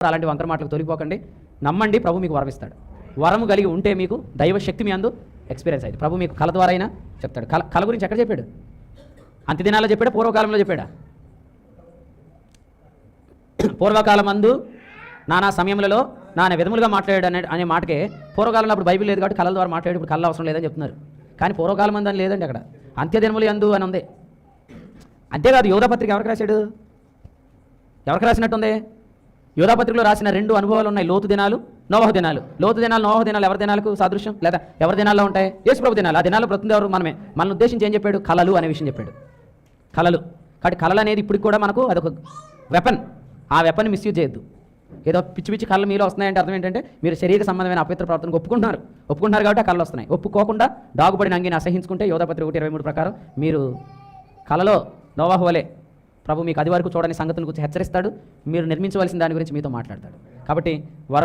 అలాంటి వంకర మాటలకు తొలిపోకండి. నమ్మండి, ప్రభు మీకు వరం ఇస్తాడు. వరము కలిగి ఉంటే మీకు దైవ శక్తి మీ అందు ఎక్స్పీరియన్స్ అయింది. ప్రభు మీకు కళ ద్వారా అయినా చెప్తాడు. కళ గురించి ఎక్కడ చెప్పాడు? అంత్య దినాల్లో చెప్పాడా, పూర్వకాలంలో చెప్పాడా? పూర్వకాలం అందు నానా సమయంలో నానా విధములుగా మాట్లాడాడు అనే మాటకే పూర్వకాలంలో అప్పుడు బైబిల్ లేదు కాబట్టి కళల ద్వారా మాట్లాడి ఇప్పుడు కళ అవసరం లేదని చెప్తున్నారు. కానీ పూర్వకాలం అందు అని లేదండి, అక్కడ అంత్యదినములు అందు అని ఉంది. అంతేకాదు, యోధాపత్రిక ఎవరికి రాశాడు? ఎవరికి రాసినట్టుంది? యోధాపత్రికలో రాసిన 2 అనుభవాలు ఉన్నాయి, లోతు దినాలు, నోవహు దినాలు. లోతు దినాలు, నోవహు దినాలు ఎవరి దినాలకు సాదృశ్యం? లేదా ఎవరి దినాల్లో ఉంటాయి? యేసుప్రభు దినాలు. ఆ దినాల్లో బ్రతుకుతుంది ఎవరు? మనమే. మనల్ని ఉద్దేశించి ఏం చెప్పాడు? కళలు అనే విషయం చెప్పాడు. కళలు. కాబట్టి కళలు అనేది ఇప్పటికి కూడా మనకు అదొక వెపన్. ఆ వెపన్ మిస్యూజ్ చేయొద్దు. ఏదో పిచ్చి పిచ్చి కళ్ళు మీలో వస్తున్నాయంటే అర్థం ఏంటంటే మీరు శరీర సంబంధమైన అపవిత్ర ప్రవర్తనకు ఒప్పుకుంటున్నారు కాబట్టి ఆ కళ్ళు వస్తున్నాయి. ఒప్పుకోకుండా డాగుపడిన అంగిని అసహించుకుంటే యోధాపత్రిక 1:23 ప్రకారం మీరు కళలో నోవహు వలె ప్రభు మీకు అది వరకు చూడని సంగతుల గురించి హెచ్చరిస్తాడు. మీరు నిర్మించవలసిన దాని గురించి మీతో మాట్లాడతాడు. కాబట్టి